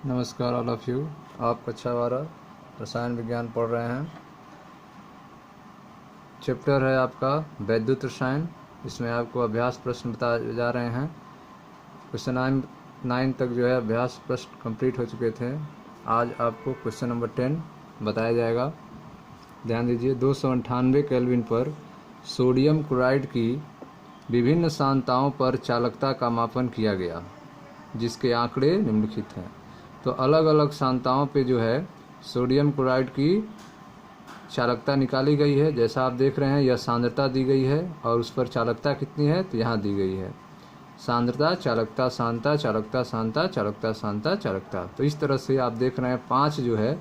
नमस्कार all of you. आप कक्षा 12 रसायन विज्ञान पढ़ रहे हैं। चैप्टर है आपका वैद्युत रसायन। इसमें आपको अभ्यास प्रश्न बताए जा रहे हैं। क्वेश्चन 9 तक जो है अभ्यास प्रश्न कंप्लीट हो चुके थे। आज आपको क्वेश्चन नंबर 10 बताया जाएगा। ध्यान दीजिए, 298 केल्विन पर सोडियम क्लोराइड की विभिन्न सांद्रताओं पर चालकता का मापन किया गया, जिसके आंकड़े निम्नलिखित हैं। तो अलग अलग सांद्रताओं पे जो है सोडियम क्लोराइड की चालकता निकाली गई है। जैसा आप देख रहे हैं, यह सांद्रता दी गई है और उस पर चालकता कितनी है तो यहाँ दी गई है। सांद्रता, चालकता, सांद्रता, चालकता, सांद्रता, चालकता, सांद्रता, चालकता। तो इस तरह से आप देख रहे हैं 5 जो है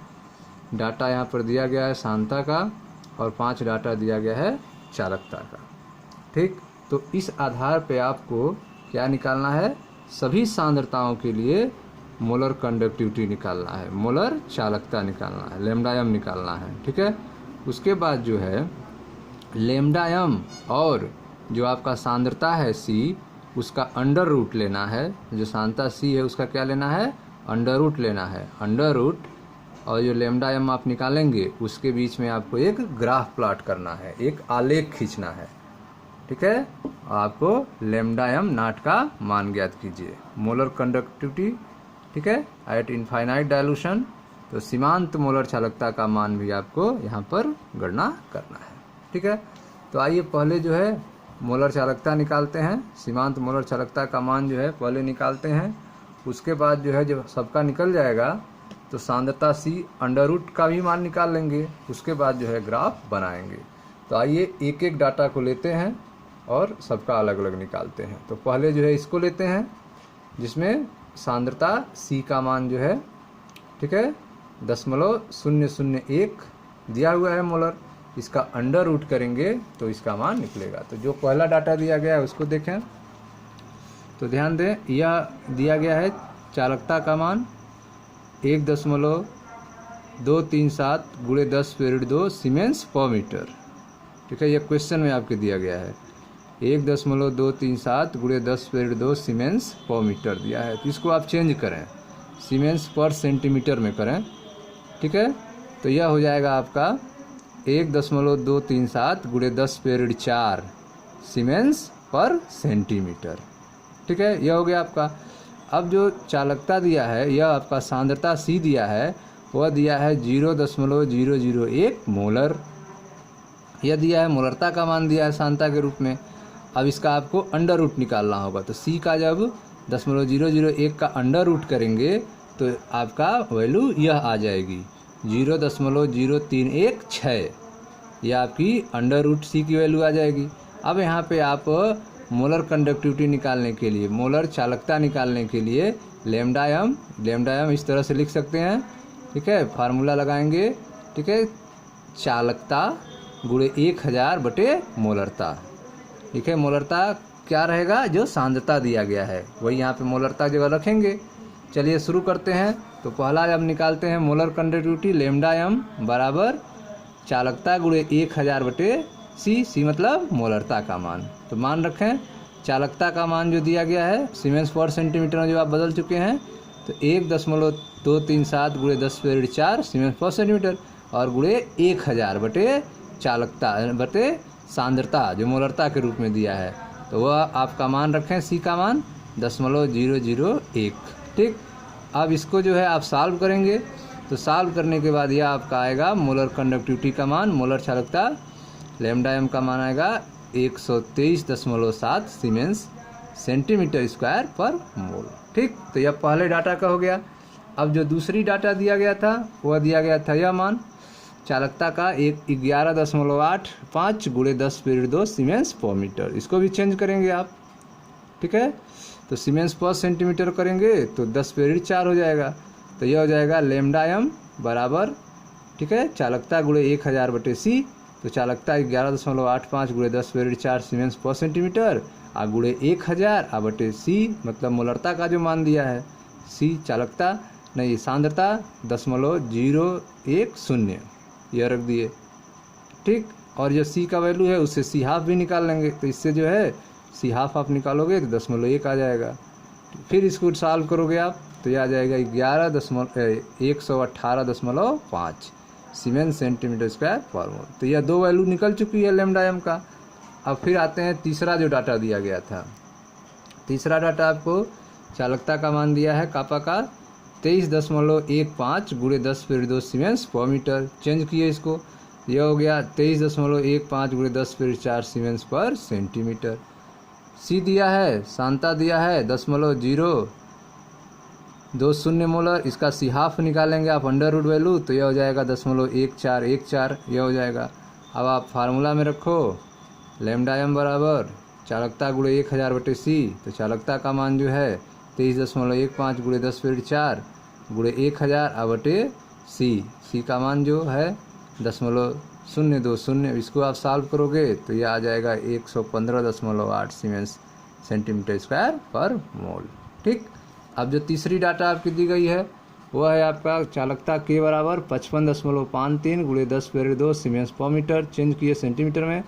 डाटा यहाँ पर दिया गया है सांद्रता का, और 5 डाटा दिया गया है चालकता का। ठीक, तो इस आधार पे आपको क्या निकालना है, सभी सांद्रताओं के लिए मोलर कंडक्टिविटी निकालना है, मोलर चालकता निकालना है, लैम्डा एम निकालना है। ठीक है, उसके बाद जो है लैम्डा एम और जो आपका सांद्रता है सी, उसका अंडर रूट लेना है। जो सांद्रता सी है उसका क्या लेना है, अंडर रूट लेना है। अंडर रूट और जो लैम्डा एम आप निकालेंगे उसके बीच में आपको एक ग्राफ प्लॉट करना है, एक आलेख खींचना है। ठीक है, आपको लैम्डा एम नॉट का मान ज्ञात कीजिए, मोलर कंडक्टिविटी। ठीक है, एट इनफाइनाइट डायलूशन। तो सीमांत मोलर चालकता का मान भी आपको यहाँ पर गणना करना है। ठीक है, तो आइए पहले जो है मोलर चालकता निकालते हैं। सीमांत मोलर चालकता का मान जो है पहले निकालते हैं। उसके बाद जो है जब सबका निकल जाएगा तो सांद्रता सी अंडर रूट का भी मान निकाल लेंगे। उसके बाद जो है ग्राफ बनाएंगे। तो आइए एक एक डाटा को लेते हैं और सबका अलग अलग निकालते हैं। तो पहले जो है इसको लेते हैं जिसमें सांद्रता सी का मान जो है, ठीक है, 0.001 दिया हुआ है मोलर। इसका अंडर रूट करेंगे तो इसका मान निकलेगा। तो जो पहला डाटा दिया गया है उसको देखें। तो ध्यान दें, यह दिया गया है चालकता का मान 1.237 × 10⁻² सीमेंस पर मीटर। ठीक है, यह क्वेश्चन में आपके दिया गया है 1.237 × 10⁻² सीमेंस पर मीटर दिया है। तो इसको आप चेंज करें, सीमेंस पर सेंटीमीटर में करें। ठीक है, तो यह हो जाएगा आपका 1.237 × 10⁻⁴ सीमेंस पर सेंटीमीटर। ठीक है, यह हो गया आपका। अब जो चालकता दिया है, यह आपका सांद्रता सी दिया है, वह दिया है 0.001 मोलर। यह दिया है मोलरता का मान दिया है सांद्रता के रूप में। अब इसका आपको अंडर रूट निकालना होगा। तो सी का जब 0.001 का अंडर रूट करेंगे तो आपका वैल्यू यह आ जाएगी 0.0316। यह आपकी अंडर रूट सी की वैल्यू आ जाएगी। अब यहाँ पे आप मोलर कंडक्टिविटी निकालने के लिए, मोलर चालकता निकालने के लिए लैम्डा एम इस तरह से लिख सकते हैं। ठीक है, फार्मूला लगाएंगे। ठीक है, चालकता × 1000 मोलरता। ठीक है, मोलरता क्या रहेगा, जो सांद्रता दिया गया है वही यहाँ पे मोलरता जगह रखेंगे। चलिए शुरू करते हैं। तो पहला जब निकालते हैं मोलर कंडक्टिविटी, लैम्डा एम बराबर चालकता × 1000 सी मतलब मोलरता का मान। तो मान रखें, चालकता का मान जो दिया गया है सीमेंस पर सेंटीमीटर में जो आप बदल चुके हैं, तो 1.237 × 10⁻⁴ सीमेंस पर सेंटीमीटर और × 1000 चालकता बटे सांद्रता जो मोलरता के रूप में दिया है। तो वह आपका मान रखें, सी का मान 0.001। ठीक, अब इसको जो है आप सॉल्व करेंगे। तो सॉल्व करने के बाद यह आपका आएगा मोलर कंडक्टिविटी का मान, मोलर चालकता लैम्डा एम का मान आएगा 123.7 सीमेंस सेंटीमीटर स्क्वायर पर मोल। ठीक, तो यह पहले डाटा का हो गया। अब जो दूसरी डाटा दिया गया था वह दिया गया था यह मान चालकता का 11.85 × 10⁻² सीमेंस पर मीटर। इसको भी चेंज करेंगे आप। ठीक है, तो सीमेंस पर सेंटीमीटर करेंगे तो 10⁻⁴ हो जाएगा। तो यह हो जाएगा लैम्डा एम बराबर, ठीक है, चालकता × 1000 सी। तो चालकता 11.85 × 10⁻⁴ सीमेंस पर सेंटीमीटर और × 1000 बटे सी मतलब मोलरता का जो मान दिया है, सी चालकता नहीं सांद्रता 0.010 यह रख दिए। ठीक, और जो सी का वैल्यू है उससे सी हाफ भी निकाल लेंगे। तो इससे जो है सी हाफ आप निकालोगे तो 0.1 आ जाएगा। फिर इसको सॉल्व करोगे आप तो ये आ जाएगा 118.5 सीमेंस सेंटीमीटर स्क्वायर पर मोल। तो यह दो वैल्यू निकल चुकी है लैम्डा एम का। अब फिर आते हैं तीसरा जो डाटा दिया गया था। तीसरा डाटा आपको चालकता का मान दिया है कापा का 23.15 गुणे 10⁻² सीमेंस पर मीटर। चेंज किए इसको, यह हो गया 23.15 गुणे 10⁻4 सीमेंस पर सेंटीमीटर। सी दिया है, सांता दिया है 0.020 मोलर। इसका सी हाफ निकालेंगे आप अंडर रूट वैल्यू, तो यह हो जाएगा 0.1414, यह हो जाएगा। अब आप फार्मूला में रखो लैम्डा एम बराबर चालकता गुणे 1000/सी। तो चालकता का मान जो है 23.15 गुणे 10⁻4 गुणे 1000/सी। सी का मान जो है 0.020। इसको आप सॉल्व करोगे तो यह आ जाएगा 115.8 सीमेंस सेंटीमीटर स्क्वायर पर मोल। ठीक। अब जो तीसरी डाटा आपकी दी गई है वह है आपका चालकता के बराबर 55.53 गुणे 10⁻² सीमेंस पर मीटर। चेंज किए सेंटीमीटर में,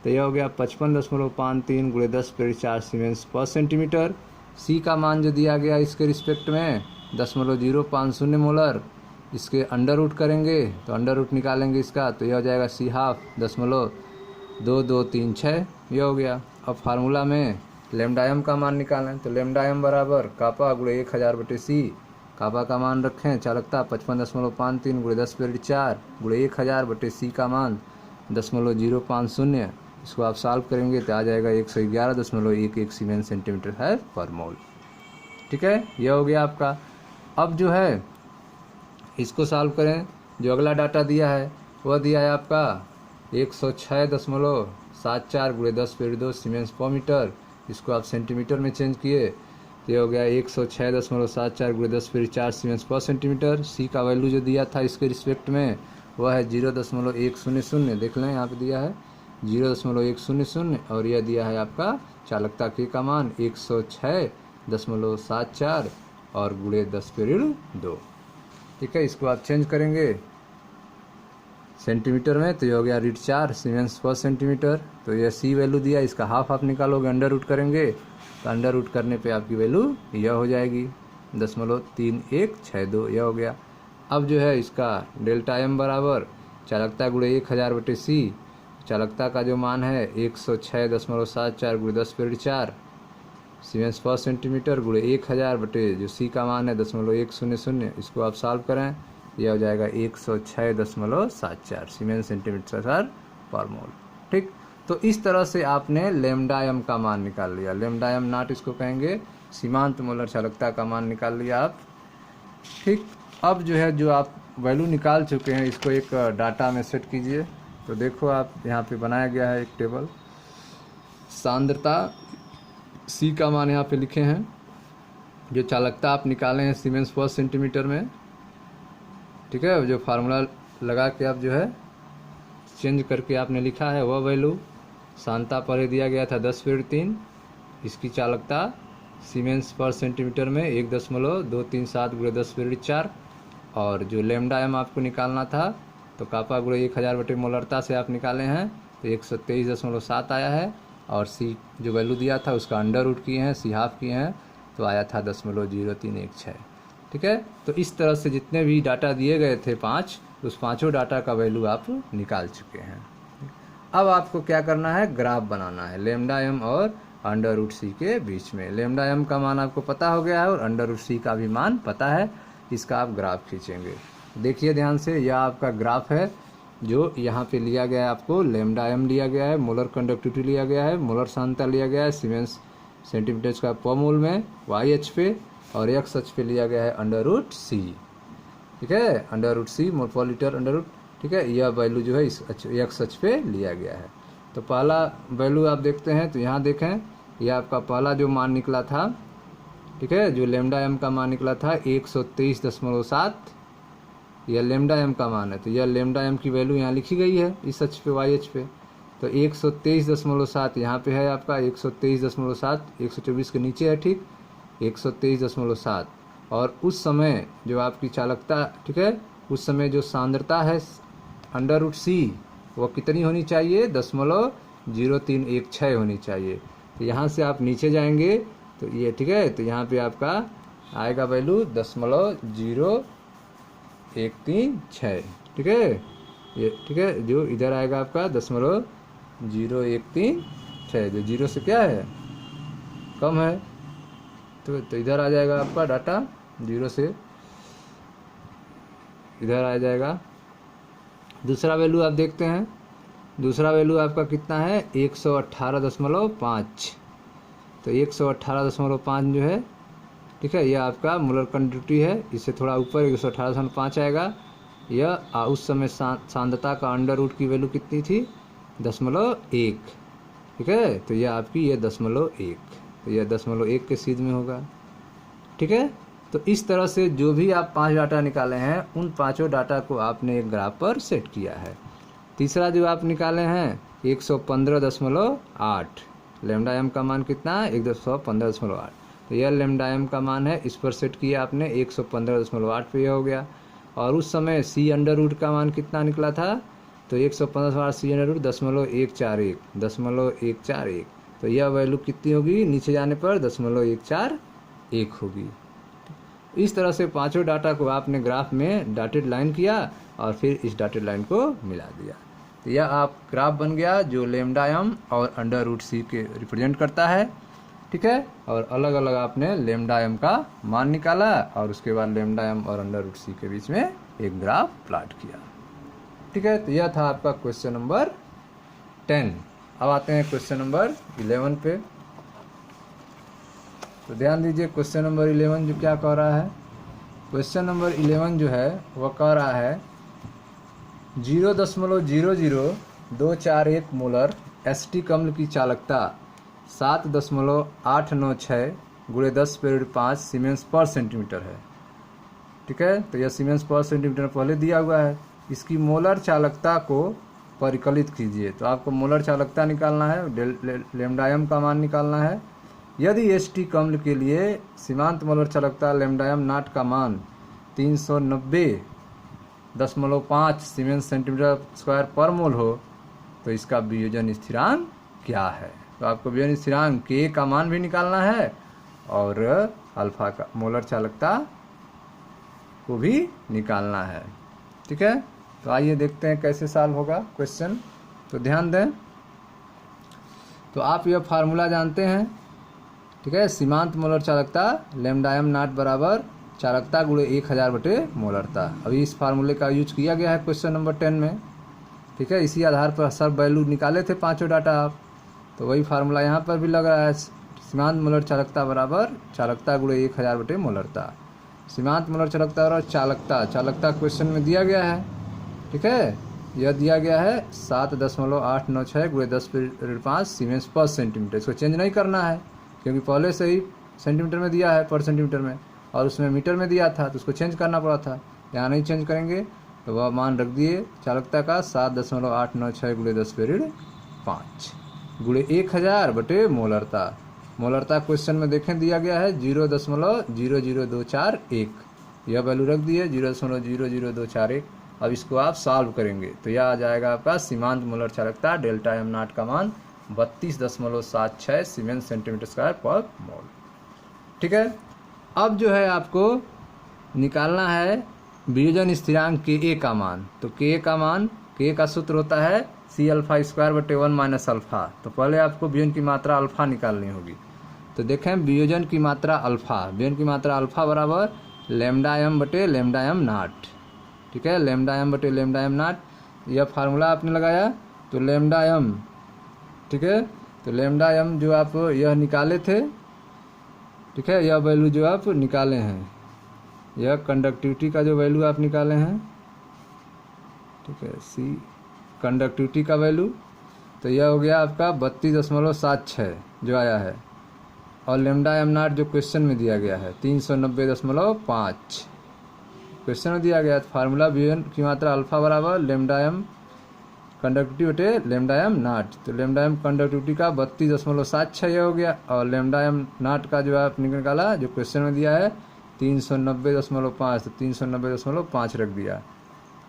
तो यह हो गया 55.53 गुणे 10⁻4 सीमेंस पर सेंटीमीटर। सी का मान जो दिया गया इसके रिस्पेक्ट में 0.050 मोलर। इसके अंडर रूट करेंगे तो अंडर रूट निकालेंगे इसका, तो यह हो जाएगा सी हाफ 0.2236, यह हो गया। अब फार्मूला में लैम्डा एम का मान निकालें, तो लैम्डा एम बराबर कापा गुणे 1000/सी। कापा का मान रखें चालकता 55.53 गुणे 10⁻4 गुणे 1000/सी का मान 0.050। इसको आप सॉल्व करेंगे तो आ जाएगा 111.11 सीमेंस सेंटीमीटर है पर मोल। ठीक है, यह हो गया आपका। अब जो है इसको सॉल्व करें। जो अगला डाटा दिया है वह दिया है आपका 106.74 गुणे 10⁻² सीमेंस पर मीटर। इसको आप सेंटीमीटर में चेंज किए तो यह हो गया 106.74 गुणे 10⁻4 सीमेंस पर सेंटीमीटर। सी का वैल्यू जो दिया था इसके रिस्पेक्ट में वह है 0.100। देख लें यहाँ पे दिया है 0.100 और यह दिया है आपका चालकता के का मान 106.74 और गुणे 10⁻²। ठीक है, इसको आप चेंज करेंगे सेंटीमीटर में तो यह हो गया 4 सीमेंस पर सेंटीमीटर। तो यह सी वैल्यू दिया, इसका हाफ आप निकालोगे, अंडर रूट करेंगे तो अंडर रूट करने पे आपकी वैल्यू यह हो जाएगी 0.3162, यह हो गया। अब जो है इसका डेल्टा एम बराबर चालकता गुणे 1000/सी। चालकता का जो मान है 106.74 गुणे 10⁻4 सीमेंस पर सेंटीमीटर गुणे 1000 जो सी का मान है 0.100। इसको आप सॉल्व करें, यह हो जाएगा 106.74 सीमेंस सेंटीमीटर पर मोल। ठीक, तो इस तरह से आपने लैम्डा एम का मान निकाल लिया। लैम्डा एम नॉट इसको कहेंगे, सीमांत मोलर चालकता का मान निकाल लिया आप। ठीक, अब जो है जो आप वैल्यू निकाल चुके हैं इसको एक डाटा में सेट कीजिए। तो देखो आप यहाँ पे बनाया गया है एक टेबल। सांद्रता सी का मान यहाँ पे लिखे हैं, जो चालकता आप निकाले हैं सीमेंस पर सेंटीमीटर में। ठीक है, जो फार्मूला लगा के आप जो है चेंज करके आपने लिखा है वह वैल्यू। सांता पर दिया गया था 10/3। इसकी चालकता सीमेंस पर सेंटीमीटर में 1.237 गुणे 10⁻4 और जो लैम्डा एम आपको निकालना था तो कापा गुणे 1000 मोलरता से आप निकाले हैं तो 123.7 आया है। और सी जो वैल्यू दिया था उसका अंडर रूट किए हैं, सी हाफ किए हैं तो आया था 0.0316। ठीक है, तो इस तरह से जितने भी डाटा दिए गए थे 5, उस पाँचों डाटा का वैल्यू आप निकाल चुके हैं। अब आपको क्या करना है, ग्राफ बनाना है लैम्डा एम और अंडर रूट सी के बीच में। लैम्डा एम का मान आपको पता हो गया है और अंडर रूट सी का भी मान पता है। इसका आप ग्राफ खींचेंगे। देखिए ध्यान से, यह आपका ग्राफ है जो यहाँ पे लिया गया है। आपको लैम्डा एम लिया गया है, मोलर कंडक्टिविटी लिया गया है, मोलर सांद्रता लिया गया है सीमेंस सेंटीमीटर स्क्वायर पर मोल में वाई एच पे, और एक्स अक्ष पे लिया गया है अंडर रूट सी। ठीक है, अंडर रूट सी मोल पर लीटर अंडर रूट। ठीक है, यह वैल्यू जो है इस एक्स अक्ष पे लिया गया है। तो पहला वैल्यू आप देखते हैं तो यहाँ देखें, यह आपका पहला जो मान निकला था, ठीक है, जो लैम्डा एम का मान निकला था 123.7, यह लैम्डा एम का मान है। तो यह लैम्डा एम की वैल्यू यहाँ लिखी गई है इस अक्ष पे वाई एच पे। तो 123.7 यहाँ पे है आपका 123.7, 124 के नीचे है। ठीक, 123.7। और उस समय जो आपकी चालकता, ठीक है, उस समय जो सांद्रता है अंडर रूट सी वो कितनी होनी चाहिए, 0.0316 होनी चाहिए। तो यहाँ से आप नीचे जाएंगे तो ये, ठीक है, तो यहाँ पे आपका आएगा वैल्यू 0.0136। ठीक है, ये ठीक है, जो इधर आएगा आपका 0.0136, जो जीरो से क्या है कम है, तो इधर आ जाएगा आपका डाटा, जीरो से इधर आ जाएगा। दूसरा वैल्यू आप देखते हैं, दूसरा वैल्यू आपका कितना है 118.5। तो 118.5 जो है, ठीक है, यह आपका मोलर कंडक्टिविटी है। इससे थोड़ा ऊपर 118.5 आएगा। यह उस समय सांद्रता का अंडर रूट की वैल्यू कितनी थी 0.1। ठीक है, तो यह आपकी यह 0.1, तो यह 0.1 के सीध में होगा। ठीक है, तो इस तरह से जो भी आप 5 डाटा निकाले हैं उन पांचों डाटा को आपने एक ग्राफ पर सेट किया है। तीसरा जो आप निकाले हैं 115.8, लैम्डा एम का मान कितना है 115.8, तो यह लैम्डा एम का मान है, इस पर सेट किया आपने 115.8 पे यह हो गया। और उस समय सी अंडर रूट का मान कितना निकला था, तो 115 सी अंडर रूट 0.141, तो यह वैल्यू कितनी होगी नीचे जाने पर 0.141 होगी। इस तरह से पांचों डाटा को आपने ग्राफ में डॉटेड लाइन किया और फिर इस डॉटेड लाइन को मिला दिया, तो यह आप ग्राफ बन गया जो लैम्डा एम और अंडर रूट सी के रिप्रेजेंट करता है। ठीक है, और अलग अलग आपने लैम्डा एम का मान निकाला और उसके बाद लैम्डा एम और अंडर रूट सी के बीच में एक ग्राफ प्लॉट किया। ठीक है, तो यह था आपका क्वेश्चन नंबर 10। अब आते हैं क्वेश्चन नंबर 11 पे। तो ध्यान दीजिए क्वेश्चन नंबर 11 जो क्या कह रहा है, क्वेश्चन नंबर 11 जो है वह कह रहा है 0.00241 मोलर एसिटिक अम्ल की चालकता 7.896 × 10⁵ सीमेंस पर सेंटीमीटर है। ठीक है, तो यह सीमेंस पर सेंटीमीटर पहले दिया हुआ है। इसकी मोलर चालकता को परिकलित कीजिए, तो आपको मोलर चालकता निकालना है, लैम्डा एम का मान निकालना है। यदि एसिटिक अम्ल के लिए सीमांत मोलर चालकता लैम्डा एम नॉट का मान 390.5 सीमेंस सेंटीमीटर स्क्वायर पर मोल हो तो इसका वियोजन स्थिरांक क्या है। तो आपको वियोजन स्थिरांक के का मान भी निकालना है और अल्फा का मोलर चालकता को भी निकालना है। ठीक है, तो आइए देखते हैं कैसे सॉल्व होगा क्वेश्चन। तो ध्यान दें, तो आप यह फार्मूला जानते हैं। ठीक है, सीमांत मोलर चालकता लैम्डा एम नॉट बराबर चालकता गुणे 1000 बटे मोलरता। अभी इस फार्मूले का यूज किया गया है क्वेश्चन नंबर 10 में। ठीक है, इसी आधार पर सब वैल्यू निकाले थे पांचों डाटा आप, तो वही फार्मूला यहाँ पर भी लग रहा है। सीमांत मोलर चालकता बराबर चालकता गुणे 1000 बटे मोलरता। सीमांत मोलर चालकता और चालकता क्वेश्चन में दिया गया है। ठीक है, यह दिया गया है 7.896 × 10⁵ सीमेंस पर सेंटीमीटर। इसको चेंज नहीं करना है क्योंकि पहले से ही सेंटीमीटर में दिया है पर सेंटीमीटर में, और उसमें मीटर में दिया था तो उसको चेंज करना पड़ा था। यहाँ नहीं चेंज करेंगे तो वह मान रख दिए चालकता का 7.896 × 10⁵ गुणे 1000 बटे मोलरता। मोलरता क्वेश्चन में देखें दिया गया है 0.00241, यह वैल्यू रख दिए 0.00241। अब इसको आप सॉल्व करेंगे तो यह आ जाएगा आपका सीमांत मोलर चालकता डेल्टा एम नॉट का मान 32.76 सीमेंस सेंटीमीटर स्क्वायर पर मोल। ठीक है, अब जो है आपको निकालना है वियोजन स्थिरांक के ए का मान। तो के का मान, के का सूत्र होता है सी अल्फा स्क्वायर बटे 1 माइनस अल्फा। तो पहले आपको वियोजन की मात्रा अल्फा निकालनी होगी। तो देखें वियोजन की मात्रा अल्फा, वियोजन की मात्रा अल्फा बराबर लैम्डा एम बटे लैम्डा एम नॉट। ठीक है, लैम्डा एम बटे लैम्डा एम नॉट, यह फार्मूला आपने लगाया तो लैम्डा एम। ठीक है, तो लैम्डा एम जो आप यह निकाले थे, ठीक है, यह वैल्यू जो आप निकाले हैं, यह कंडक्टिविटी का जो वैल्यू आप निकाले हैं, ठीक है, सी कंडक्टिविटी का वैल्यू, तो यह हो गया आपका 32.76 जो आया है, और लैम्डा एम नॉट जो क्वेश्चन में दिया गया है 390.5 क्वेश्चन में दिया गया है। फार्मूला वियोजन की मात्रा अल्फा बराबर लैम्डा एम कंडक्टिविटी बटे लैम्डा एम नॉट। तो लैम्डा एम कंडक्टिविटी का 32.76 हो गया, और लैम्डा एम नॉट का जो आपने निकाला जो क्वेश्चन में दिया है 390.5, तो 390.5 रख दिया।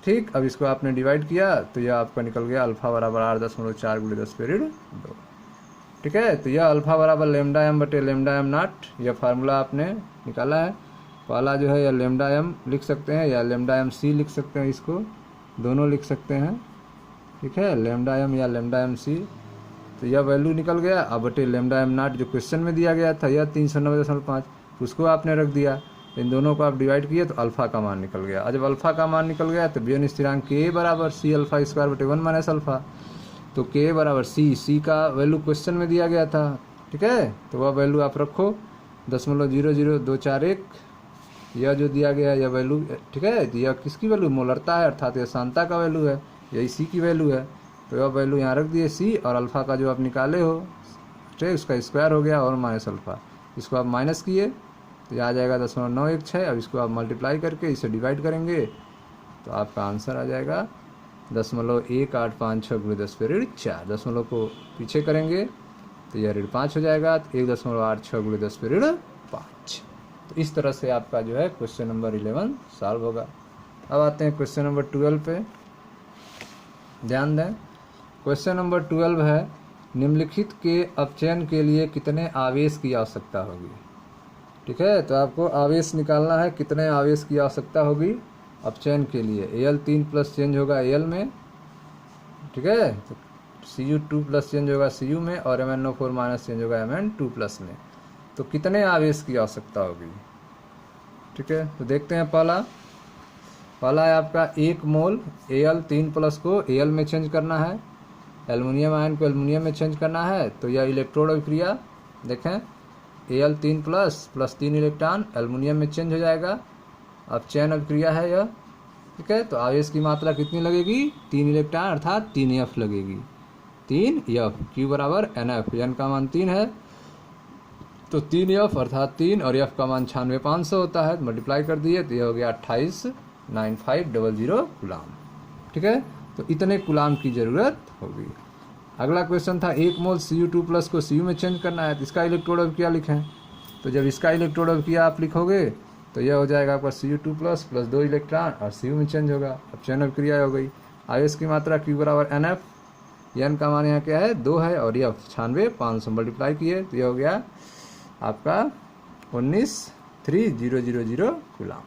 ठीक, अब इसको आपने डिवाइड किया तो यह आपका निकल गया अल्फा बराबर 8.4 × 10⁻²। ठीक है, तो यह अल्फा बराबर लैम्डा एम बटे लैम्डा एम नॉट, यह फार्मूला आपने निकाला है। पहला जो है या लेमडा एम लिख सकते हैं या लेमडा एम सी लिख सकते हैं, इसको दोनों लिख सकते हैं, ठीक है, लेमडा एम या लेमडा एम सी। तो यह वैल्यू निकल गया। अब बटे लेमडा एम नॉट जो क्वेश्चन में दिया गया था यह 390.5, उसको आपने रख दिया, इन दोनों को आप डिवाइड किए तो अल्फा का मान निकल गया। और जब अल्फा का मान निकल गया तो वियोन स्थिरांक के बराबर सी अल्फा स्क्वायर बटे 1 माइनस अल्फा। तो के बराबर सी का वैल्यू क्वेश्चन में दिया गया था, ठीक है, तो वह वैल्यू आप रखो 0.00241, यह जो दिया गया यह वैल्यू, ठीक है, यह किसकी वैल्यू, मोलरता है, अर्थात यह सांता का वैल्यू है, यही सी की वैल्यू है। तो यह वैल्यू यहाँ रख दिए सी, और अल्फा का जो आप निकाले हो, ठीक है, उसका स्क्वायर हो गया और माइनस अल्फा, इसको आप माइनस किए तो यह आ जाएगा 0.916। अब इसको आप मल्टीप्लाई करके इसे डिवाइड करेंगे तो आपका आंसर आ जाएगा 0.1856 × 10⁻⁴। दशमलव को पीछे करेंगे तो यह ऋण 5 हो जाएगा, तो 1.86 × 10⁻5। तो इस तरह से आपका जो है क्वेश्चन नंबर 11 सॉल्व होगा। अब आते हैं क्वेश्चन नंबर 12 पे, ध्यान दें। क्वेश्चन नंबर 12 है, निम्नलिखित के अपचयन के लिए कितने आवेश की आवश्यकता होगी, ठीक है। तो आपको आवेश निकालना है, कितने आवेश की आवश्यकता होगी अपचयन के लिए। Al3+ चेंज होगा Al में, ठीक है, तो Cu2+ चेंज होगा Cu में, और MnO4- चेंज होगा Mn2+ में। तो कितने आवेश की आवश्यकता होगी, ठीक है। तो देखते हैं, पहला है आपका 1 मोल Al3+ को Al में चेंज करना है, एल्युमिनियम आयन को एल्युमिनियम में चेंज करना है। तो यह इलेक्ट्रोड अभिक्रिया देखें, Al3+ + 3 इलेक्ट्रॉन एल्युमिनियम में चेंज हो जाएगा। अब चयन अभिक्रिया है यह, ठीक है। तो आवेश की मात्रा कितनी लगेगी, 3 इलेक्ट्रॉन अर्थात 3F लगेगी, 3F। Q बराबर NF, N का मान 3 है तो 3F अर्थात 3, और F का मान 96,500 होता है, मल्टीप्लाई कर दिए तो यह हो गया 28,9500 कूलाम, ठीक है। तो इतने कूलाम की ज़रूरत होगी। अगला क्वेश्चन था 1 मोल Cu2+ को Cu में चेंज करना है, तो इसका इलेक्ट्रोड अभिक्रिया लिखें। तो जब इसका इलेक्ट्रोड अभिक्रिया आप लिखोगे तो यह हो जाएगा आपका Cu2+ + 2 इलेक्ट्रॉन और Cu में चेंज होगा। अब चयन अभिक्रिया हो गई। आवेश की मात्रा Q बराबर NF, N का मान यहाँ क्या है 2 है, और F 96,500 मल्टीप्लाई किए तो यह हो गया आपका 19,3000 कूलाम।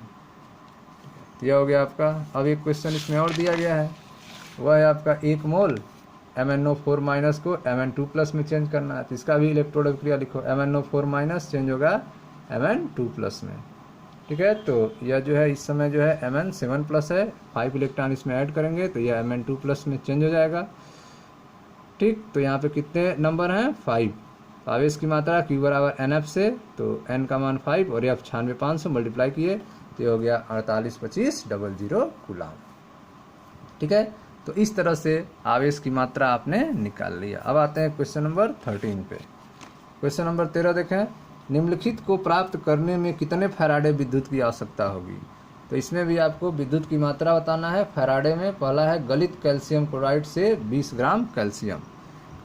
तो यह हो गया आपका। अब एक क्वेश्चन इसमें और दिया गया है, वह है आपका 1 मोल MnO4- को Mn2+ में चेंज करना है। तो इसका भी इलेक्ट्रोड अभिक्रिया लिखो, MnO4- चेंज होगा Mn2+ में, ठीक है। तो यह जो है इस समय जो है Mn7+ है, 5 इलेक्ट्रॉन इसमें ऐड करेंगे तो यह Mn2+ में चेंज हो जाएगा, ठीक। तो यहाँ पे कितने नंबर हैं, 5। आवेश की मात्रा Q बराबर NF से, तो N का मान 5 और F 96,500 मल्टीप्लाई किए तो ये हो गया 48,2500 कूलाम, ठीक है। तो इस तरह से आवेश की मात्रा आपने निकाल लिया। अब आते हैं क्वेश्चन नंबर 13 पे। क्वेश्चन नंबर 13 देखें, निम्नलिखित को प्राप्त करने में कितने फैराडे विद्युत की आवश्यकता होगी। तो इसमें भी आपको विद्युत की मात्रा बताना है फैराडे में। पहला है गलित कैल्शियम क्लोराइड से 20 ग्राम कैल्शियम,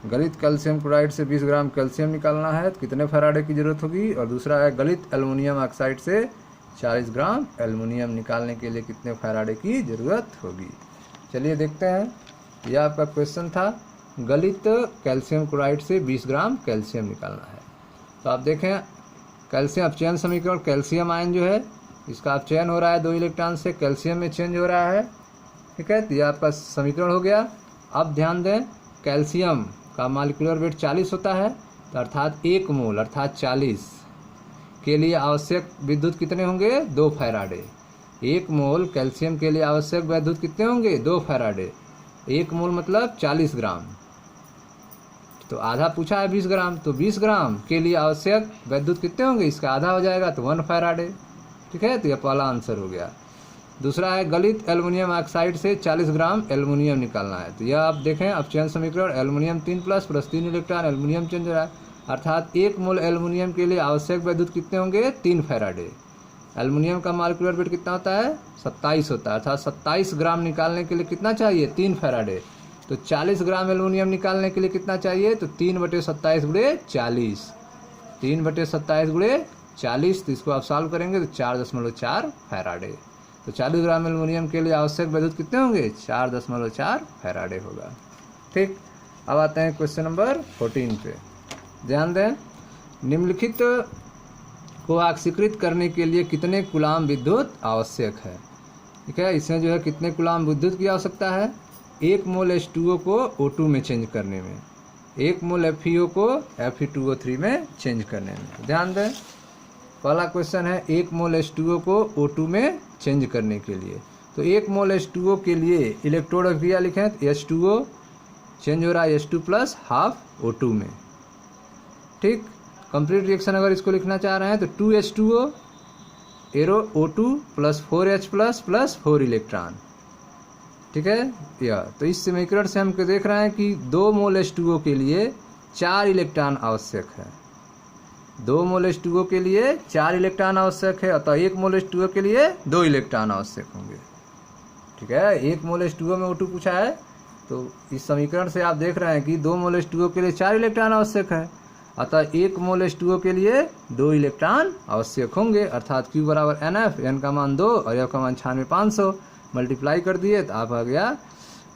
गलित कैल्शियम क्लोराइड से 20 ग्राम कैल्शियम निकालना है तो कितने फैराडे की जरूरत होगी। और दूसरा है गलित एल्युमिनियम ऑक्साइड से 40 ग्राम एल्युमिनियम निकालने के लिए कितने फैराडे की जरूरत होगी। चलिए देखते हैं, यह आपका क्वेश्चन था, गलित कैल्शियम क्लोराइड से 20 ग्राम कैल्शियम निकालना है। तो आप देखें कैल्शियम अपचयन समीकरण, कैल्शियम आयन जो है इसका अपचयन हो रहा है 2 इलेक्ट्रॉन से, कैल्शियम में चेंज हो रहा है, ठीक है। तो यह आपका समीकरण हो गया। अब ध्यान दें, कैल्शियम का मॉलिक्यूलर वेट 40 होता है, तो अर्थात 1 मोल अर्थात 40 के लिए आवश्यक विद्युत कितने होंगे, 2 फैराडे। 1 मोल कैल्शियम के लिए आवश्यक विद्युत कितने होंगे, 2 फैराडे। 1 मोल मतलब 40 ग्राम, तो आधा पूछा है 20 ग्राम, तो 20 ग्राम के लिए आवश्यक विद्युत कितने होंगे, इसका आधा हो जाएगा तो 1 फैराडे, ठीक है। तो यह पहला आंसर हो गया। दूसरा है गलित एल्युमिनियम ऑक्साइड से 40 ग्राम एल्युमिनियम निकालना है। तो यह आप देखें अपचयन समीकरण, एल्युमिनियम 3+ + 3 इलेक्ट्रॉन एल्युमिनियम चेंज हो रहा है, अर्थात 1 मोल एल्युमिनियम के लिए आवश्यक विद्युत कितने होंगे, 3 फैराडे। एल्युमिनियम का मॉलिक्यूलर वेट कितना होता है, 27 होता है, अर्थात 27 ग्राम निकालने के लिए कितना चाहिए, 3 फैराडे। तो 40 ग्राम एल्युमिनियम निकालने के लिए कितना चाहिए, तो 3/27 × 40, 3/27 × 40। तो इसको आप सॉल्व करेंगे तो 4.4 फैराडे। तो 40 ग्राम एल्युमिनियम के लिए आवश्यक विद्युत कितने होंगे, 4.4 फैराडे होगा, ठीक। अब आते हैं क्वेश्चन नंबर 14 पे। ध्यान दें, निम्नलिखित को ऑक्सीकृत करने के लिए कितने कूलाम विद्युत आवश्यक है। ठीक है, इसमें जो है कितने कूलाम विद्युत की आवश्यकता है। 1 मोल H2O को O2 में चेंज करने में, 1 मोल FeO को Fe2O3 में चेंज करने में। ध्यान दें, पहला क्वेश्चन है 1 मोल H2O को O2 में चेंज करने के लिए। तो 1 मोल H2O के लिए इलेक्ट्रोड अभिक्रिया लिखें तो H2O चेंज हो रहा है H2 प्लस हाफ O2 में। ठीक, कंप्लीट रिएक्शन अगर इसको लिखना चाह रहे हैं तो 2H2O arrow O2 plus 4H plus plus 4 electron. ठीक है, या तो इस समीकरण से हम देख रहे हैं कि 2 मोल H2O के लिए 4 इलेक्ट्रॉन आवश्यक है। 2 मोल H2O के लिए 4 इलेक्ट्रॉन आवश्यक है, अतः 1 मोल H2O के लिए 2 इलेक्ट्रॉन आवश्यक होंगे। ठीक है, 1 मोल H2O में O2 पूछा है, तो इस समीकरण से आप देख रहे हैं कि 2 मोल H2O के लिए 4 इलेक्ट्रॉन आवश्यक है, अतः 1 मोल H2O के लिए 2 इलेक्ट्रॉन आवश्यक होंगे। अर्थात Q बराबर NF, N का मान 2 और F का मान 96,500 मल्टीप्लाई कर दिए तो आप आ गया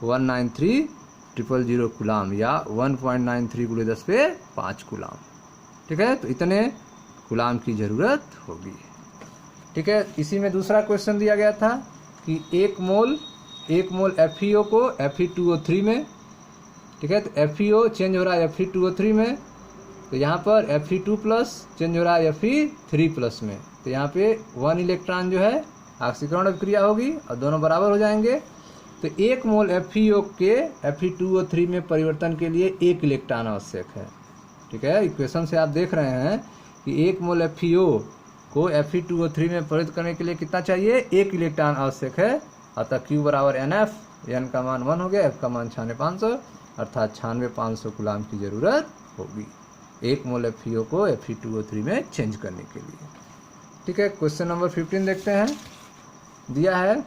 193,000 कूलाम या 1.93 × 10⁵ कूलाम। ठीक है, तो इतने कूलाम की ज़रूरत होगी। ठीक है, इसी में दूसरा क्वेश्चन दिया गया था कि 1 मोल FeO को Fe2O3 में। ठीक है, तो FeO चेंज हो रहा है Fe2O3 में, तो यहाँ पर Fe2 प्लस चेंज हो रहा है Fe3 प्लस में, तो यहाँ पे 1 इलेक्ट्रॉन जो है ऑक्सीकरण अभिक्रिया होगी और दोनों बराबर हो जाएंगे। तो 1 मोल FeO के Fe2O3 में परिवर्तन के लिए 1 इलेक्ट्रॉन आवश्यक है। ठीक है, इक्वेशन से आप देख रहे हैं कि 1 मोल FeO को Fe2O3 में परिवर्तित करने के लिए कितना चाहिए, 1 इलेक्ट्रॉन आवश्यक है, अतः Q बराबर NF, N का मान 1 हो गया, F का मान 96,500, अर्थात 96,500 कूलाम की ज़रूरत होगी 1 मोल FeO को Fe2O3 में चेंज करने के लिए। ठीक है, क्वेश्चन नंबर 15 देखते हैं। दिया है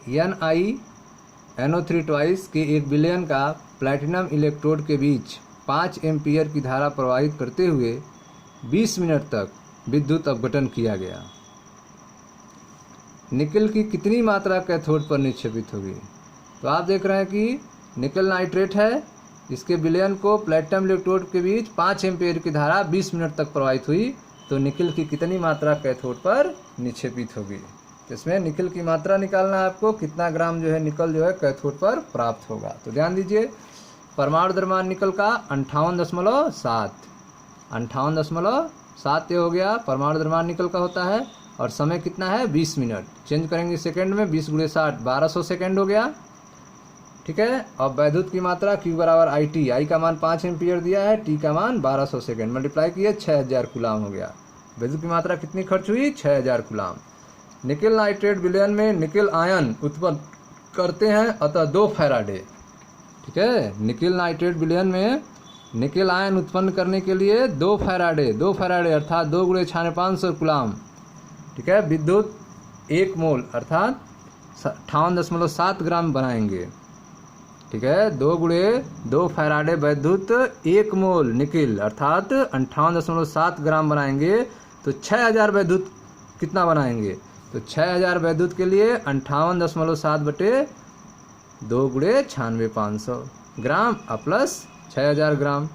NiNO3 ट्वाइस के 1 बिलियन का प्लैटिनम इलेक्ट्रोड के बीच 5 एम्पीयर की धारा प्रवाहित करते हुए 20 मिनट तक विद्युत अपघटन किया गया। निकल की कितनी मात्रा कैथोड पर निक्षेपित होगी। तो आप देख रहे हैं कि निकल नाइट्रेट है, इसके विलयन को प्लैटिनम इलेक्ट्रोड के बीच 5 एम्पीयर की धारा 20 मिनट तक प्रवाहित हुई, तो निकल की कितनी मात्रा कैथोड पर निक्षेपित होगी। तो इसमें निकल की मात्रा निकालना है आपको, कितना ग्राम जो है निकल जो है कैथोड पर प्राप्त होगा। तो ध्यान दीजिए, परमाणु द्रव्यमान निकल का 58.7 ये हो गया परमाणु द्रव्यमान निकल का होता है, और समय कितना है 20 मिनट। चेंज करेंगे सेकंड में, 20 × 60 1200 सेकंड हो गया। ठीक है, अब वैद्युत की मात्रा Q बराबर IT, I का मान 5 एम्पीयर दिया है, T का मान 1200 सेकंड, मल्टीप्लाई किए 6000 कूलाम हो गया। वैद्युत की मात्रा कितनी खर्च हुई, 6000 कूलाम। निकल नाइट्रेट विलयन में निकल आयन उत्पन्न करते हैं, अतः 2 फैराडे। ठीक है, निकल नाइट्रेट विलयन में निकल आयन उत्पन्न करने के लिए 2 फैराडे अर्थात 2 × 96,500 कूलाम। ठीक है, विद्युत 1 मोल अर्थात 58.7 ग्राम बनाएंगे। ठीक है, 2 × 2 फैराडे वैद्युत 1 मोल निकल अर्थात 58.7 ग्राम बनाएंगे, तो 6000 वैद्युत कितना बनाएंगे, तो 6000 वैद्युत के लिए 58.7 बटे 2 × 96,500 ग्राम प्लस 6000 ग्राम।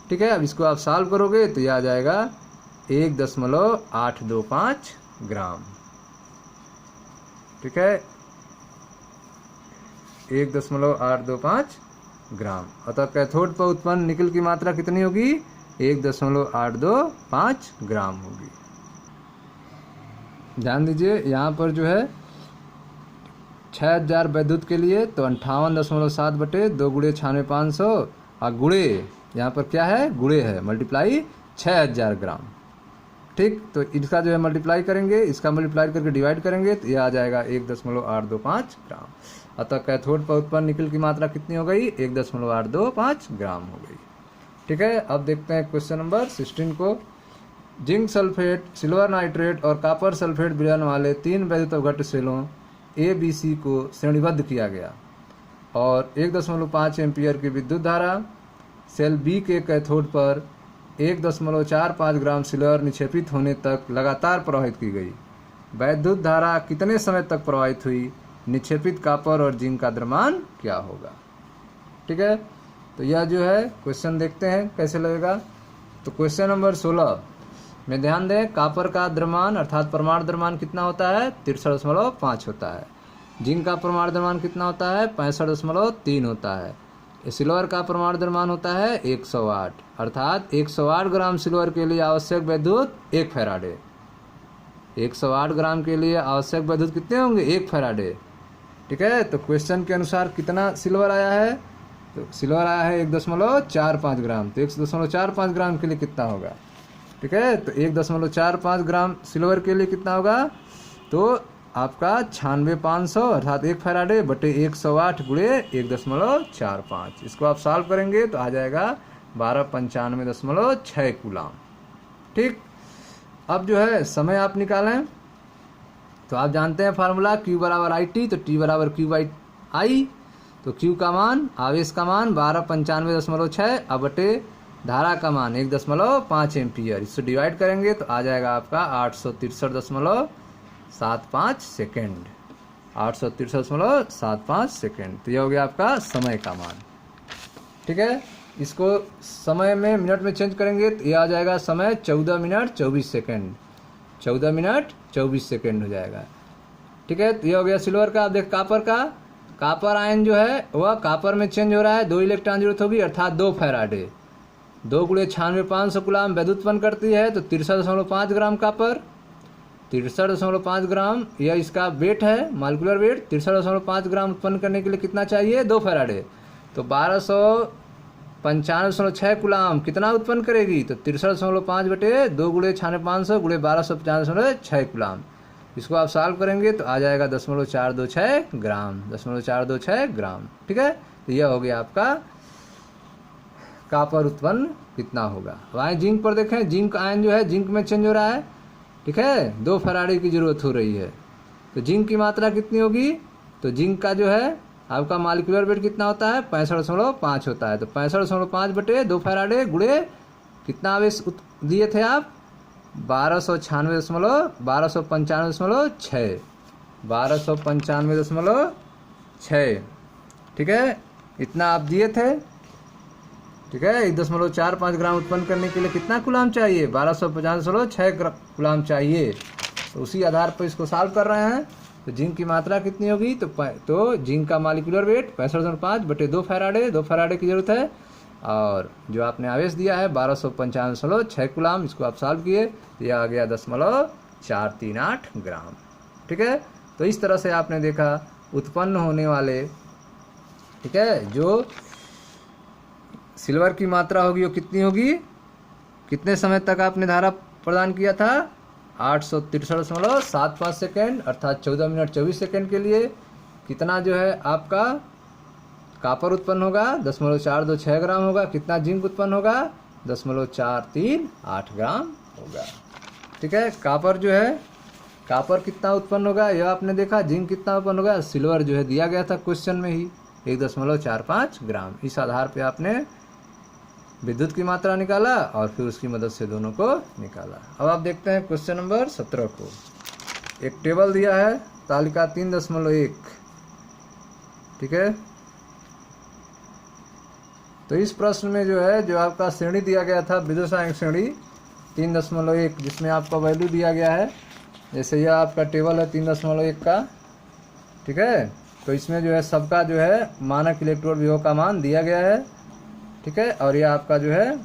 ठीक है, अब इसको आप सॉल्व करोगे तो यह आ जाएगा 1.825 ग्राम। ठीक है, 1.825 ग्राम, अतः कैथोड पर उत्पन्न निकल की मात्रा कितनी होगी, 1.825 ग्राम होगी। ध्यान दीजिए, यहाँ पर जो है 6000 वैद्युत के लिए तो 58.7 बटे 2 × 96,500 और गुणे यहाँ पर क्या है, गुणे है, मल्टीप्लाई 6000 ग्राम। ठीक, तो इसका जो है मल्टीप्लाई करेंगे, इसका मल्टीप्लाई करके डिवाइड करेंगे तो यह आ जाएगा 1.825 ग्राम। अतः कैथोड पर उत्पन्न निकल की मात्रा कितनी हो गई, 1.825 ग्राम हो गई। ठीक है, अब देखते हैं क्वेश्चन नंबर 16 को। जिंक सल्फेट, सिल्वर नाइट्रेट और कॉपर सल्फेट विलयन वाले 3 वैद्युत अपघट्य सेलों ABC को श्रेणीबद्ध किया गया और 1.5 एम्पीयर की विद्युत धारा सेल B के कैथोड पर 1.45 ग्राम सिल्वर निक्षेपित होने तक लगातार प्रवाहित की गई। वैद्युत धारा कितने समय तक प्रवाहित हुई, निक्षेपित कॉपर और जिंक का द्रव्यमान क्या होगा। ठीक है, तो यह जो है क्वेश्चन देखते हैं कैसे लगेगा। तो क्वेश्चन नंबर 16, में ध्यान दें, कॉपर का द्रव्यमान अर्थात परमाणु द्रव्यमान कितना होता है 63.5 होता है। जिंक का परमाणु द्रव्यमान कितना होता है 65.3 होता है। सिल्वर का परमाणु द्रव्यमान होता है 108, अर्थात 108 ग्राम सिल्वर के लिए आवश्यक वैद्युत 1 फैराडे। 108 ग्राम के लिए आवश्यक वैद्युत कितने होंगे 1 फैराडे। ठीक है, तो क्वेश्चन के अनुसार कितना सिल्वर आया है, तो सिल्वर आया है 1.45 ग्राम। तो 1.45 ग्राम के लिए कितना होगा, ठीक है, तो 1.45 ग्राम सिल्वर के लिए कितना होगा, तो आपका 96,500 अर्थात 1 फैराडे बटे 108 गुणे 1.45। इसको आप सॉल्व करेंगे तो आ जाएगा 1295.6 कूलाम। ठीक, अब जो है समय आप निकालें तो आप जानते हैं फार्मूला Q बराबर IT, तो T बराबर Q/I। तो Q का मान, आवेश का मान 1295.6 अब बटे धारा का मान 1.5 एम्पियर, इससे डिवाइड करेंगे तो आ जाएगा आपका 863.75 सेकेंड। 863.75 सेकेंड, तो यह हो गया आपका समय का मान। ठीक है, इसको समय में मिनट में चेंज करेंगे तो यह आ जाएगा समय 14 मिनट 24 सेकेंड। 14 मिनट 24 सेकेंड हो जाएगा। ठीक है, तो यह हो गया सिल्वर का। अब देख कापर का, कापर आयन जो है वह कापर में चेंज हो रहा है, 2 इलेक्ट्रॉन जरूरत होगी अर्थात 2 फैराडे। 2 गुणे 96,500 कूलाम वैद्युत उत्पन्न करती है, तो 63.5 ग्राम कापर, 63.5 ग्राम यह इसका वेट है, मालिकुलर वेट। 63.5 ग्राम उत्पन्न करने के लिए कितना चाहिए 2 फैराडे, तो 1295.6 कूलाम कितना उत्पन्न करेगी, तो 63.5 बटे 2 गुणे 96,500 गुणे 1295.6 कूलाम। इसको आप सॉल्व करेंगे तो आ जाएगा 0.426 ग्राम, 0.426 ग्राम। ठीक है, तो यह हो गया आपका कापर उत्पन्न कितना होगा। अब आए जिंक पर देखें, जिंक आयन जो है जिंक में चेंज हो रहा है। ठीक है, 2 फैराडे की जरूरत हो रही है, तो जिंक की मात्रा कितनी होगी, तो जिंक का जो है आपका मालिकुलर वेट कितना होता है 65.5 होता है, तो 65.5 बटे 2 फैराडे गुणे कितना आवेश दिए थे आप 1295.6 ठीक है, इतना आप दिए थे। ठीक है, 1.45 ग्राम उत्पन्न करने के लिए कितना कूलाम चाहिए 1250.6 कूलाम चाहिए, तो उसी आधार पर इसको सॉल्व कर रहे हैं। तो जिंक की मात्रा कितनी होगी, तो जिंक का मालिकुलर वेट 65.5 बटे 2 फैराडे, 2 फैराडे की जरूरत है, और जो आपने आवेश दिया है 1295.6 कूलाम, इसको आप सॉल्व किए, यह आ गया 0.438 ग्राम। ठीक है, तो इस तरह से आपने देखा उत्पन्न होने वाले, ठीक है, जो सिल्वर की मात्रा होगी वो कितनी होगी, कितने समय तक आपने धारा प्रदान किया था 863.75 सेकेंड अर्थात 14 मिनट 24 सेकेंड के लिए। कितना जो है आपका कापर उत्पन्न होगा 0.426 ग्राम होगा, कितना जिंक उत्पन्न होगा 0.438 ग्राम होगा। ठीक है, कापर जो है, कापर कितना उत्पन्न होगा यह आपने देखा, जिंक कितना उत्पन्न होगा, सिल्वर जो है दिया गया था क्वेश्चन में ही 1.45 ग्राम। इस आधार पे आपने विद्युत की मात्रा निकाला और फिर उसकी मदद से दोनों को निकाला। अब आप देखते हैं क्वेश्चन नंबर 17 को। एक टेबल दिया है, तालिका 3.1। ठीक है, तो इस प्रश्न में जो है जो आपका श्रेणी दिया गया था विद्युत सहायक श्रेणी 3.1, जिसमें आपका वैल्यू दिया गया है, जैसे यह आपका टेबल है 3.1 का। ठीक है, तो इसमें जो है सबका जो है मानक इलेक्ट्रोड विभव का मान दिया गया है। ठीक है, और यह आपका जो है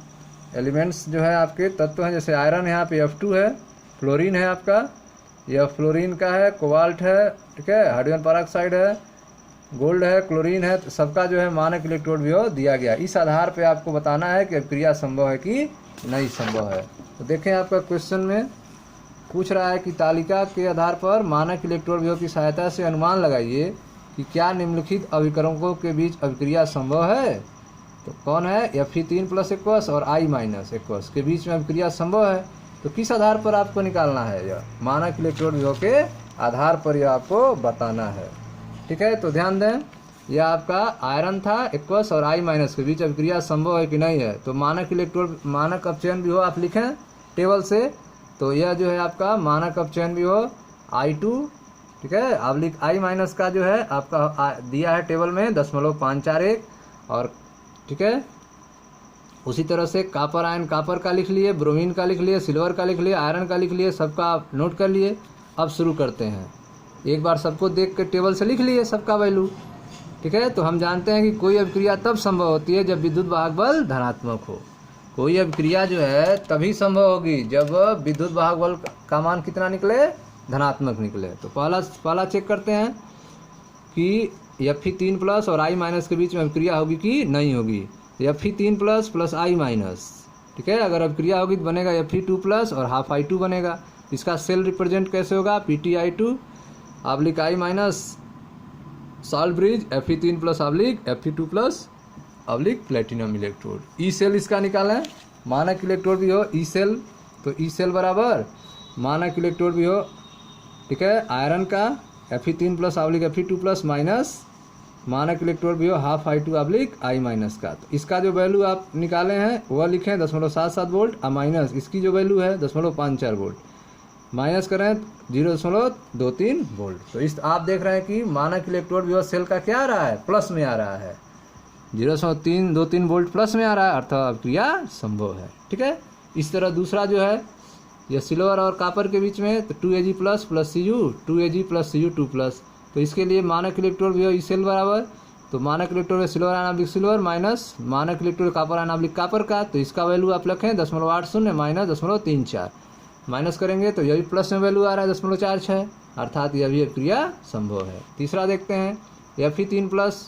एलिमेंट्स जो है आपके तत्व हैं, जैसे आयरन यहाँ पे F2 है, फ्लोरीन है आपका, यह फ्लोरीन का है, कोबाल्ट है, ठीक है, हाइड्रोजन पेरोक्साइड है, गोल्ड है, क्लोरीन है, तो सबका जो है मानक इलेक्ट्रोड विभव दिया गया। इस आधार पे आपको बताना है कि अभिक्रिया संभव है कि नहीं संभव है। तो देखें आपका क्वेश्चन में पूछ रहा है कि तालिका के आधार पर मानक इलेक्ट्रोड विभव की सहायता से अनुमान लगाइए कि क्या निम्नलिखित अभिकरणकों के बीच अभिक्रिया संभव है। तो कौन है, Fe3 + एक्वस और I- एक्वस के बीच में अभिक्रिया संभव है। तो किस आधार पर आपको निकालना है, यह मानक इलेक्ट्रोड विभव के आधार पर यह आपको बताना है। ठीक है, तो ध्यान दें, यह आपका आयरन था, एक्वस और I- के बीच अभिक्रिया संभव है कि नहीं है। तो मानक इलेक्ट्रोड, मानक अपचयन विभव आप लिखें टेबल से, तो यह जो है आपका मानक अपचयन विभव I2, ठीक है, अवलिक I- का जो है आपका दिया है टेबल में 0.541, और ठीक है उसी तरह से कॉपर आयन कॉपर का लिख लिए, ब्रोमीन का लिख लिए, सिल्वर का लिख लिए, आयरन का लिख लिए, सबका आप नोट कर लिए। अब शुरू करते हैं। एक बार सबको देख के टेबल से लिख लिए सबका वैल्यू। ठीक है, तो हम जानते हैं कि कोई अभिक्रिया तब संभव होती है जब विद्युत वाहक बल धनात्मक हो। कोई अभिक्रिया जो है तभी संभव होगी जब विद्युत वाहक बल का मान कितना निकले, धनात्मक निकले। तो पहला चेक करते हैं कि Fe3 प्लस और I माइनस के बीच में अभिक्रिया होगी कि नहीं होगी। Fe3 plus plus I minus, ठीक है, अगर अभिक्रिया होगी तो बनेगा Fe2 प्लस और हाफ I2 बनेगा। इसका सेल रिप्रेजेंट कैसे होगा, PtI2 oblique I minus salt bridge Fe3 plus oblique Fe2 plus oblique platinum electrode. E cell इसका निकालें, मानक इलेक्ट्रोड भी हो ई सेल, तो ई सेल बराबर मानक इलेक्ट्रोड भी हो, ठीक है, आयरन का Fe3 plus oblique Fe2 plus minus मानक इलेक्ट्रोड भी हो half I2 oblique I minus का। तो इसका जो वैल्यू आप निकाले हैं वह लिखें 0.77 वोल्ट और माइनस इसकी जो वैल्यू है 0.54 वोल्ट, माइनस करें 0.23 वोल्ट। तो इस आप देख रहे हैं कि मानक इलेक्ट्रोड विभव सेल का क्या आ रहा है, प्लस में आ रहा है, 0.323 वोल्ट प्लस में आ रहा है, अर्थात अभिक्रिया संभव है। ठीक है, इस तरह दूसरा जो है यह सिल्वर और कॉपर के बीच में, तो 2Ag plus plus Cu 2Ag plus Cu 2 plus, तो इसके लिए मानक इलेक्ट्रोड विभव ई सेल बराबर, तो मानक electrode silver ion oblique silver minus मानक electrode copper ion oblique copper का, तो इसका वैल्यू आप रखें 0.80 माइनस 0.34, माइनस करेंगे तो यह भी प्लस में वैल्यू आ रहा है 0.46, अर्थात यह भी अभिक्रिया संभव है। तीसरा देखते हैं Fe3 plus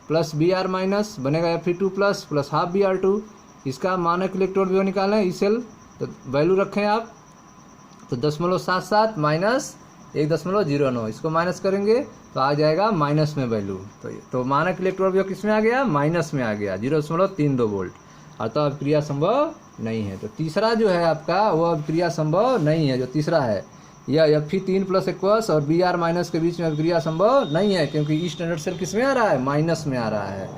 plus Br minus बनेगा Fe2 plus plus half Br2, इसका मानक इलेक्ट्रोड विभव निकालें ई सेल, तो वैल्यू रखें आप, तो 0.77 माइनस 1.09, इसको माइनस करेंगे तो आ जाएगा माइनस में वैल्यू, तो मानक इलेक्ट्रोड विभव किस में आ गया, माइनस में आ गया 0.32 वोल्ट, अर्थात अभिक्रिया संभव नहीं है। तो तीसरा जो है आपका वो अभिक्रिया संभव नहीं है। जो तीसरा है यह Fe3 प्लस एक्वस और Br माइनस के बीच में अभिक्रिया संभव नहीं है, क्योंकि ई स्टैंडर्ड सेल किस में आ रहा है, माइनस में आ रहा है,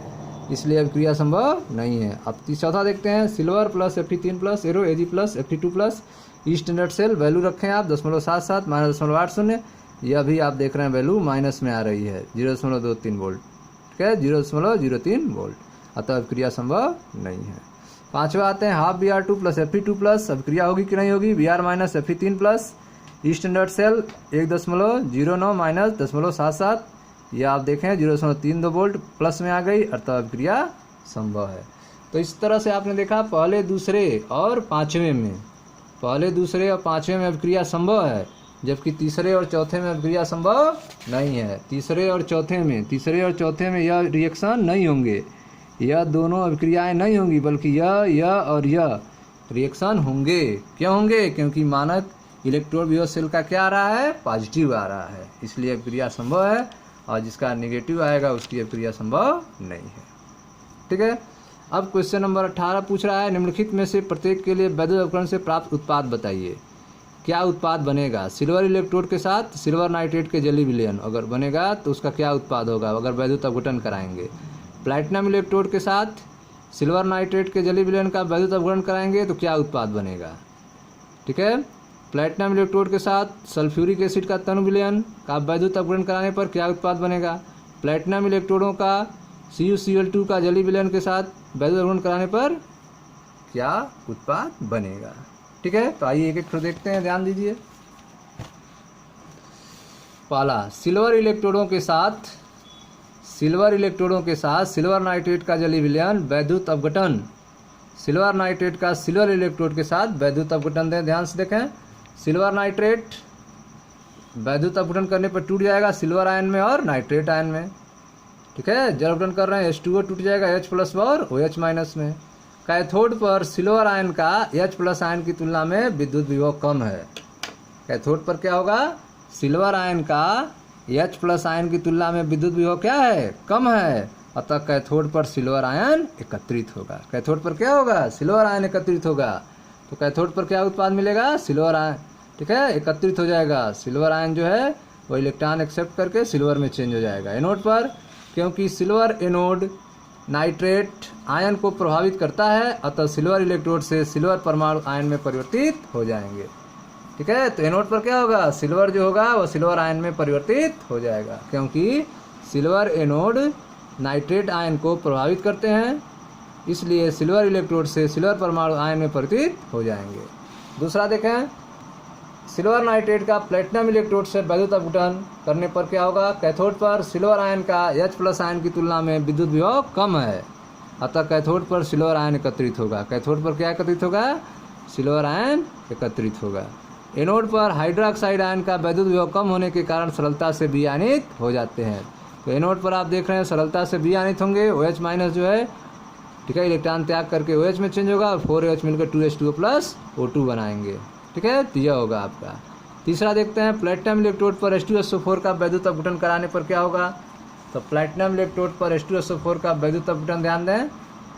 इसलिए अभिक्रिया संभव नहीं है। अब चौथा देखते हैं silver plus Fe3 plus arrow Ag plus Fe2 plus e standard cell, value रखें आप 0.77 माइनस 0.80, यह भी आप देख रहे हैं वैल्यू माइनस में आ रही है 0.23 वोल्ट, ठीक है, 0.03 वोल्ट, अतः अभिक्रिया संभव नहीं है। पांचवा आते हैं half Br2 plus Fe2 plus, अभिक्रिया होगी कि नहीं होगी, Br minus Fe3 plus e standard cell 1.09 minus 0.77, यह आप देखें 0.32 वोल्ट प्लस में आ गई, अर्थात अभिक्रिया संभव है। तो इस तरह से आपने देखा पहले दूसरे और पांचवें में, पहले दूसरे और पांचवें में अभिक्रिया संभव है, जबकि तीसरे और चौथे में अभिक्रिया संभव नहीं है। तीसरे और चौथे में यह रिएक्शन नहीं होंगे, यह दोनों अभिक्रियाएं नहीं होंगी, बल्कि यह और यह रिएक्शन होंगे। क्यों होंगे, क्योंकि मानक इलेक्ट्रोड विभव सेल का क्या आ रहा है, पॉजिटिव आ रहा है, इसलिए अभिक्रिया संभव है, और जिसका नेगेटिव आएगा उसकी अभिक्रिया संभव नहीं है। ठीक है, अब क्वेश्चन नंबर 18 पूछ रहा है निम्नलिखित में से प्रत्येक के लिए वैद्युत उपकरण से प्राप्त उत्पाद बताइए। क्या उत्पाद बनेगा, सिल्वर इलेक्ट्रोड के साथ सिल्वर नाइट्रेट के जली विलयन अगर बनेगा तो उसका क्या उत्पाद होगा अगर वैद्युत अपघटन कराएंगे। प्लैटिनम इलेक्ट्रोड के साथ सिल्वर नाइट्रेट के जली विलयन का वैद्युत अपघटन कराएंगे तो क्या उत्पाद बनेगा। ठीक है, प्लैटिनम इलेक्ट्रोड के साथ सल्फ्यूरिक एसिड का तनु विलयन का वैद्युत अपघटन कराने पर क्या उत्पाद बनेगा। प्लैटिनम इलेक्ट्रोडों का CuCl2 का जली विलयन के साथ वैद्युत अपघटन कराने पर क्या उत्पाद बनेगा। ठीक है, तो आइए एक एक तो देखते हैं, ध्यान दीजिए। पहला, सिल्वर इलेक्ट्रोडों के साथ सिल्वर नाइट्रेट का जली विलयन वैद्युत अपघटन, सिल्वर नाइट्रेट का सिल्वर इलेक्ट्रोड के साथ वैद्युत अपघटन दें। ध्यान से देखें, सिल्वर नाइट्रेट वैद्युत अपघटन करने पर टूट जाएगा सिल्वर आयन में और नाइट्रेट आयन में। ठीक है, जल अपघटन कर रहे हैं H2O टूट जाएगा H प्लस और OH माइनस में। कैथोड पर सिल्वर आयन का H प्लस आयन की तुलना में विद्युत विभव कम है। कैथोड पर क्या होगा, सिल्वर आयन का H प्लस आयन की तुलना में विद्युत विभव क्या है, कम है, अतः कैथोड पर सिल्वर आयन एकत्रित होगा। कैथोड पर क्या होगा, सिल्वर आयन एकत्रित होगा, तो कैथोड पर क्या उत्पाद मिलेगा, सिल्वर आयन। ठीक है, एकत्रित हो जाएगा सिल्वर आयन जो है वो इलेक्ट्रॉन एक्सेप्ट करके सिल्वर में चेंज हो जाएगा। एनोड पर, क्योंकि सिल्वर एनोड नाइट्रेट आयन को प्रभावित करता है, अतः सिल्वर इलेक्ट्रोड से सिल्वर परमाणु आयन में परिवर्तित हो जाएंगे। ठीक है, तो एनोड पर क्या होगा, सिल्वर जो होगा वो सिल्वर आयन में परिवर्तित हो जाएगा, क्योंकि सिल्वर एनोड नाइट्रेट आयन को प्रभावित करते हैं इसलिए सिल्वर इलेक्ट्रोड से सिल्वर परमाणु आयन में परिवर्तित हो जाएंगे। दूसरा देखें, सिल्वर नाइट्रेट का प्लेटिनम इलेक्ट्रोड से वैद्युत अपघटन करने पर क्या होगा, कैथोड पर सिल्वर आयन का H+ आयन की तुलना में विद्युत विभव कम है, अतः कैथोड पर सिल्वर आयन एकत्रित होगा। कैथोड पर क्या एकत्रित होगा, सिल्वर आयन एकत्रित होगा। एनोड पर हाइड्रोक्साइड आयन का वैद्युत विभव कम होने के कारण सरलता से विआयनित हो जाते हैं। तो एनोड पर आप देख रहे हैं सरलता से विआयनित होंगे, OH- जो है ठीक है इलेक्ट्रॉन त्याग करके OH में चेंज होगा और 4OH मिलकर 2H2O+ O2 बनाएंगे। ठीक है, तो यह होगा आपका। तीसरा देखते हैं, प्लेटिनम इलेक्ट्रोड पर H2SO4 का वैद्युत अपघटन कराने पर क्या होगा। तो प्लेटिनम इलेक्ट्रोड पर H2SO4 का वैद्युत अपघटन ध्यान दें,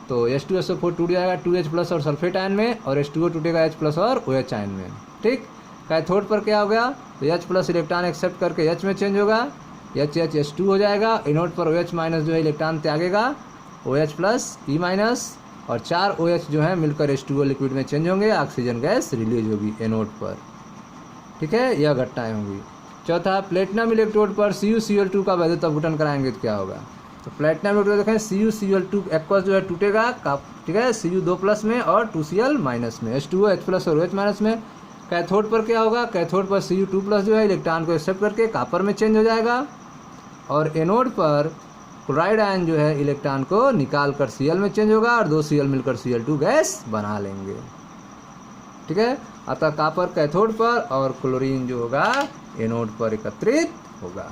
तो H2SO4 टूट जाएगा 2H+ और सल्फेट आयन में, और H2O टूटेगा H+ और OH आयन में। ठीक, कैथोड पर क्या हो गया, तो H+ इलेक्ट्रॉन एक्सेप्ट करके H में चेंज होगा, H हो जाएगा। एनोड पर OH- जो है इलेक्ट्रॉन त्यागेगा, OH+ E- और 4 OH जो है मिलकर H2O लिक्विड में चेंज होंगे, ऑक्सीजन गैस रिलीज होगी एनोड पर। ठीक है, यह घटनाएं होंगी। चौथा, प्लेटिनम इलेक्ट्रोड पर CuCl2 का वैद्युत अपघटन कराएंगे तो क्या होगा। तो प्लेटिनम इलेक्ट्रोड देखें, CuCl2 एक्वस जो है टूटेगा, ठीक है, Cu2+ में और 2Cl- में, H2O H+ और OH- में। कैथोड पर क्या होगा, कैथोड पर Cu2+ जो है इलेक्ट्रॉन को एक्सेप्ट करके कॉपर में चेंज हो जाएगा, और एनोड पर क्लोराइड आयन जो है इलेक्ट्रॉन को निकाल कर Cl में चेंज होगा और 2 Cl मिलकर Cl2 गैस बना लेंगे। ठीक है, अतः कॉपर कैथोड पर और क्लोरीन जो होगा एनोड पर एकत्रित होगा।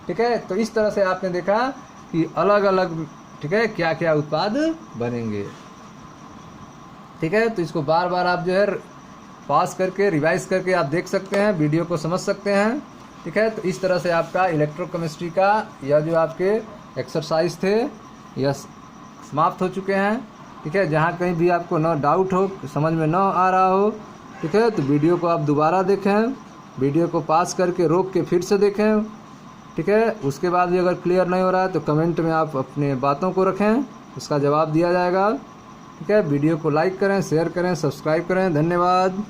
ठीक है, तो इस तरह से आपने देखा कि अलग अलग ठीक है क्या क्या उत्पाद बनेंगे। ठीक है, तो इसको बार बार आप जो है पास करके रिवाइज करके आप देख सकते हैं, वीडियो को समझ सकते हैं। ठीक है, तो इस तरह से आपका इलेक्ट्रोकेमिस्ट्री का यह जो आपके एक्सरसाइज थे यह समाप्त हो चुके हैं। ठीक है, जहाँ कहीं भी आपको न डाउट हो, समझ में न आ रहा हो, ठीक है, तो वीडियो को आप दोबारा देखें, वीडियो को पास करके रोक के फिर से देखें। ठीक है, उसके बाद भी अगर क्लियर नहीं हो रहा है तो कमेंट में आप अपने बातों को रखें, उसका जवाब दिया जाएगा। ठीक है, वीडियो को लाइक करें, शेयर करें, सब्सक्राइब करें। धन्यवाद।